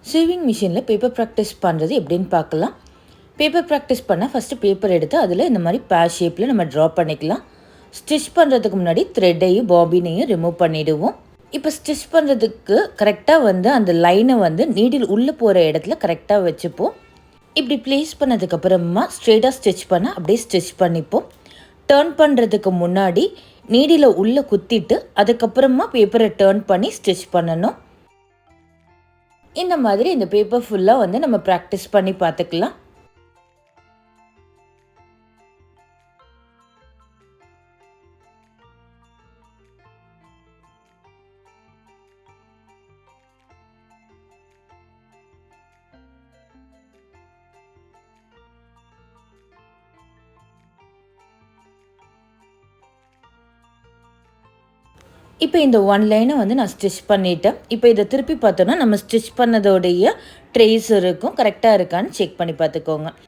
Saving மிஷினில் paper practice பண்ணுறது எப்படின்னு பார்க்கலாம். பேப்பர் ப்ராக்டிஸ் பண்ணால் ஃபஸ்ட்டு பேப்பர் எடுத்து அதில் இந்த மாதிரி பேர் ஷேப்பில் நம்ம ட்ரா பண்ணிக்கலாம். ஸ்டிச் பண்ணுறதுக்கு முன்னாடி த்ரெட்டையும் பாபினையும் ரிமூவ் பண்ணிவிடுவோம். இப்போ ஸ்டிச் பண்ணுறதுக்கு கரெக்டாக அந்த லைனை நீடில் உள்ளே போகிற இடத்துல கரெக்டாக வச்சுப்போம். இப்படி ப்ளேஸ் பண்ணதுக்கப்புறமா ஸ்ட்ரெயிட்டாக ஸ்டிச் பண்ண அப்படியே ஸ்டிச் பண்ணிப்போம். டேர்ன் பண்ணுறதுக்கு முன்னாடி நீடில் உள்ளே குத்திட்டு அதுக்கப்புறமா பேப்பரை டேர்ன் பண்ணி ஸ்டிச் பண்ணணும். இந்த மாதிரி இந்த பேப்பர் ஃபுல்லாக நம்ம ப்ராக்டிஸ் பண்ணி பார்த்துக்கலாம். இப்போ இந்த ஒன் லைனை நான் ஸ்டிச் பண்ணிட்டேன். இப்போ இதை திருப்பி பார்த்தோன்னா நம்ம ஸ்டிச் பண்ணதோடைய ட்ரேஸ் இருக்கும், கரெக்டாக இருக்கான்னு செக் பண்ணி பார்த்துக்கோங்க.